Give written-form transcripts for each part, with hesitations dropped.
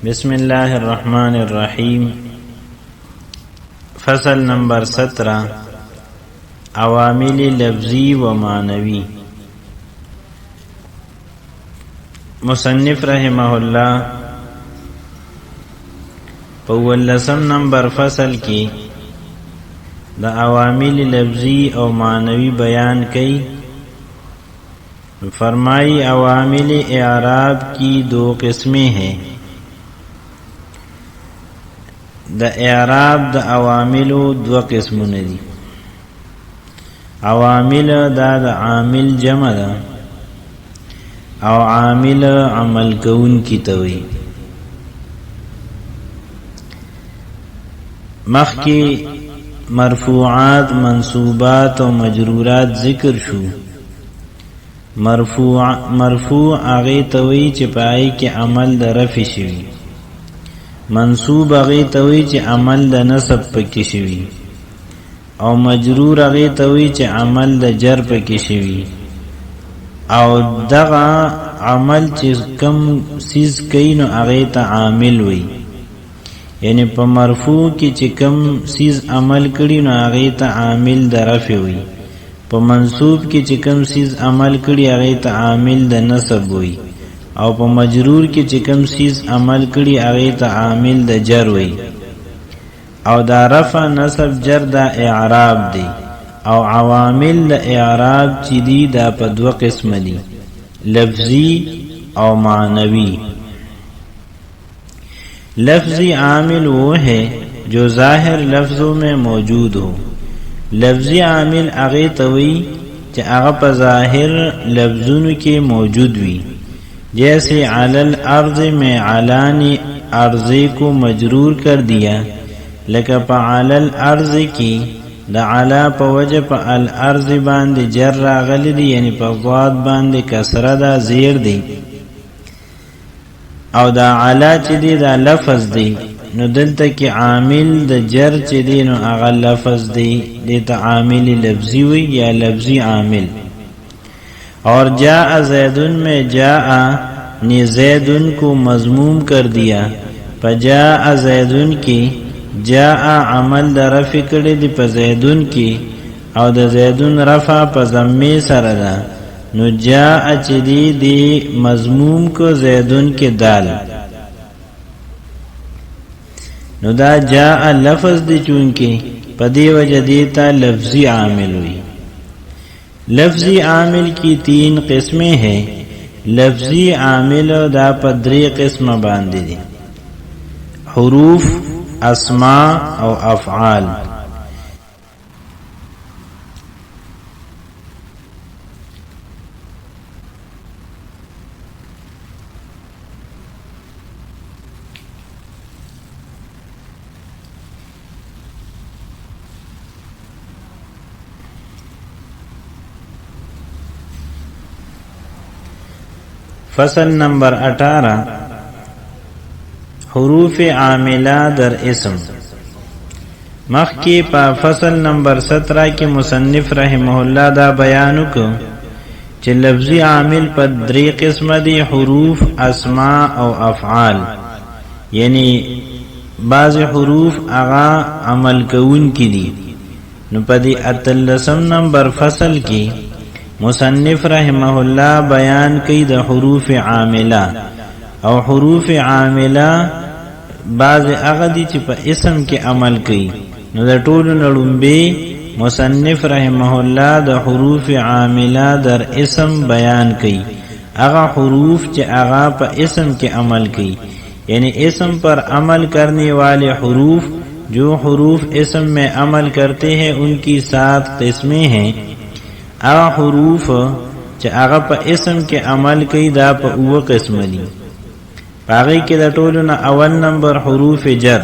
بسم الله الرحمن الرحیم. فصل نمبر 17 عوامل لفظی و معنوی. مصنف رحمه الله په 18 نمبر فصل کې د عوامل لفظی او معنوی بیان کړي. فرمائی عوامل اعراب کی دو قسمیں ہیں. د اعراب د عواملو دو قسمونه دي. عوامل دا د عامل جمع ده او عامل عمل کون کی توي. مخکی مرفوعات منصوبات او مجرورات ذکر شو. مرفوع هغه توي چې پای کې عمل د رفع شوی. منصوب هغه توي چې عمل د نصب پکې شوی. او مجرور هغه توي چې عمل د جر پکې شوی. او دغه عمل چې کم سیز کین او هغه ته عامل وي. یعنی په مرفوع کې چې کم سیز عمل کړي نو هغه ته عامل د رفع وي. په منصوب کې چې کم سیز عمل کړي هغه ته عامل د نصب وي. او په مجرور کې چې کم سیز عمل کړي هغه ته عامل د جر وي. او دا رفع نصب جر دا اعراب دی. او عوامل د اعراب چې دي دا په دوه قسم دي، لفظی او معنوی. لفظی عامل وہ ہے جو ظاہر لفظوں میں موجود ہو. لفظی عامل هغه توي چې هغه په ظاهر لفظونو کې موجود وي. جیسے علی الارض میں علی نے ارض کو مجرور کر دیا، لکه په علی الارض کې د علی په وجه په الارض باندې جر راغلی دی، یعنی په ضاد باندې کسره دا زیر دی. او دا علی چې دی دا لفظ دی، نو دلته کې عامل د جر چې دی نو هغه لفظ دی، دته عامل لفظی وی یا لفظی عامل. اور جاء زیدن میں جاء نے زیدن کو مضموم کر دیا. فجاء زیدن کی جاء عمل د رفع کړي دی په زیدن کی، او د زیدن رفع په ضمه سره ده. نو جاء چې دی مضموم کو زیدن کے دال. نو دا جاء لفظ دی چونکه په دی وجه دیتا لفظی عامل ہوئی. لفظی عامل کی 3 قسمیں ہیں. لفظی عامل دا پدری قسم باندې دي، حروف، اسماء او افعال. فصل نمبر 18 حروف عاملہ در اسم. مخکی پا فصل نمبر 17 کی مصنف رحمہ اللہ دا بیانو کو چه لفظی عامل پا 3 قسم دی، حروف، اسماء او افعال. یعنی بعض حروف اغا عمل کون کی دی. نو پا دی 18 نمبر فصل کی مصنف رحمہ اللہ بیان کی د حروف عاملہ. او حروف عاملہ بعض اغدی چې په اسم کې عمل کوي. نو د ټولو نړمبه مصنف رحمہ اللہ د حروف عاملہ در اسم بیان کی. اغا حروف چې اغا په اسم کې عمل کوي، یعنی اسم پر عمل کرنے والے حروف. جو حروف اسم میں عمل کرتے ہیں ان کی 7 قسمیں ہیں. اغا حروف چې هغه په اسم کې عمل کوي دا په 2 قسم دي. باقی کے دا ٹولنا اول نمبر حروف جر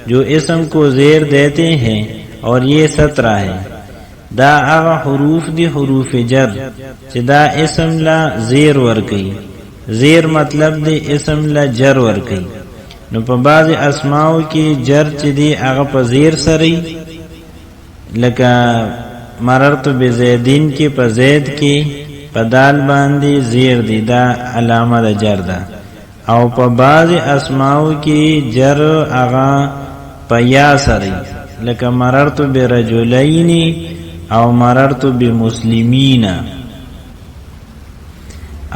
جو اسم کو زیر دیتے ہیں، اور یہ 17 ہے. دا اغا حروف دی حروف جر چې دا اسم لا زیر ورکی. زیر مطلب دی اسم لا جر ورکی. نو په بعض اسماؤ کی جر چې دی اغا په زیر سری، لکه مررت بزیدین کی په زید کی په دال باندې زیر دی، دا علامه د جر ده. او په بعض اسماء کې جر اغا پیا سری لکه مررت برجلین او مررت بمسلمین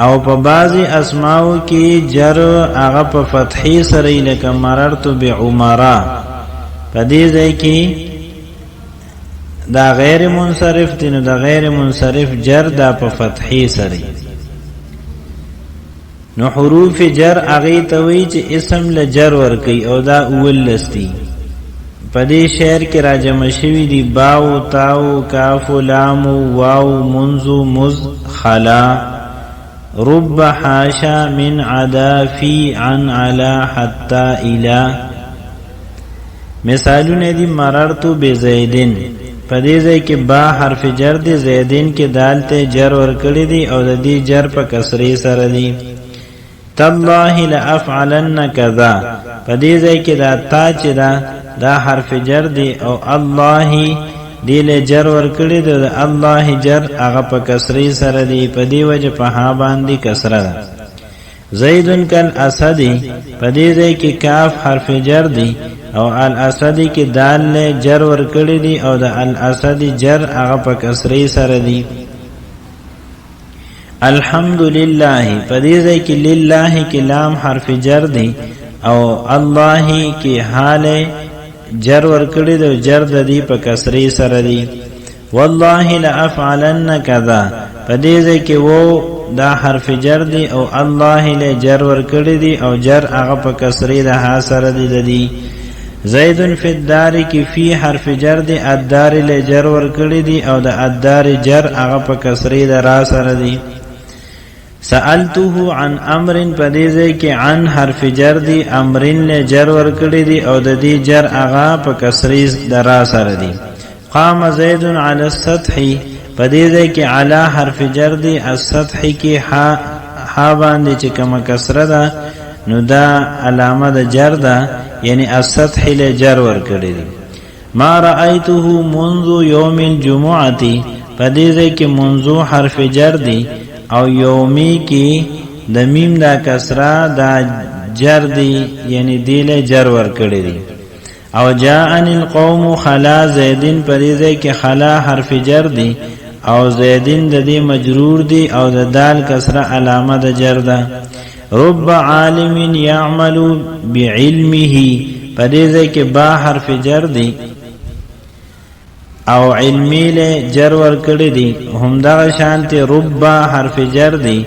او په بعض اسماء کې جر اغا په فتحې سری لکه مررت بعمرا په دې ځای کې دا غیر منصرف دی نو دا غیر منصرف جر دا په فتحې سری نو حروف جر اغه ته وی چې اسم له جر ور کوي او دا اول لستی په دې شعر کې راجم شوی دی باو تاو کاف لام واو منذ مز خلا رب حاشا من عدا فی عن علا حتا الى مثالونه دی مررت بزیدن په دې ځای کې با حرف جر دی زیدین کې دال ته جر ور کړی دی او د دې جر په کسری سره دی تالله لافعلن کذا په دې ځای کې دا تا چې دا حرف جر دی او الله دی له جر ور کړی دی الله جر هغه په کسری سره دی په دې وجه په ها باندې کسره ده زیدن کل اسدی په دې ځای کې کاف حرف جر دی او الاسدی کې دال له جر ور کړی دی او د الاسدی جر هغه په کسری سره دی الحمدلله په دې ځای کې لله کې لام حرف جر دی او الله کې حال جر ور کړی دی جر د دې په کسری سره دی والله لافعلن کذا په دې ځای کې وو دا حرف جر دی او الله له جر ور کړی دی او جر هغه په کسری ده ها سره دی دی زید فی الدار کی فی حرف جر دی الدار له جر ور کړی دی او د الدار جر هغه په کسری ده را سره دی سألته عن امر پدیزه کې عن حرف جر دی امرن له جر ور کړی دی او د دې جر هغه په کسری ده را سره دی قام زید علی السطح پدیزه کې علی حرف جر دی السطح کې ها باندې چې کومه کسره ده نو دا علامه د جر ده یعنی السطح له جر ور کړی دی ما رأیته منذ یوم الجمعه پدیزه کې منذ حرف جر دی او یومی کی د میم دا کسرا دا جر دی یعنی دیل جر ور کړی دی او جاءن القوم خلا زیدین پریزه کې خلا حرف جر دی او زیدین د دې مجرور دی او د دال کسرا علامه د جر ده رب عالم يعمل بعلمه پریزه کې با حرف جر دی او علمی له جر ور کړی دی هم دا شانتی رب حرف جر دی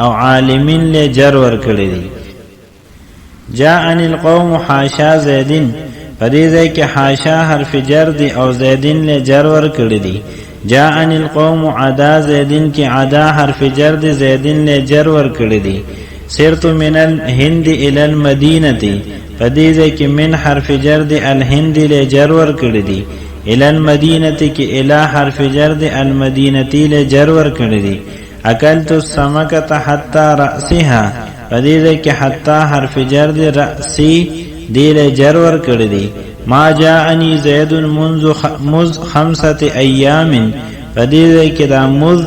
او عالمین له جر ور کړی دی جاءن القوم حاشا زیدین پریزه کې حاشا حرف جر دی او زیدین له جر ور کړی دی جاءن القوم عدا زیدین کې عدا حرف جر دی زیدین له جر ور کړی دی سرت من الهند الى المدینه پریزه کې من حرف جر دی الهند له جر ور کړی دی الى المدینه کې الى حرف جر دی المدینه له جر ور کړی دی اکلت السمکه حتى راسها پدې کې حتى حرف جر دی راسی دی له جر ور کړی دی ما جاءني زید منذ 5 ایام پدې کې دا مذ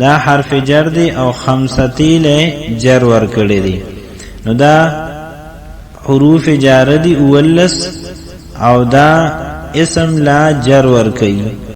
دا حرف جر دی او 5 له جر ور کړی دی نو دا حروف جار دی اولس او دا اسم لا جر ور کوي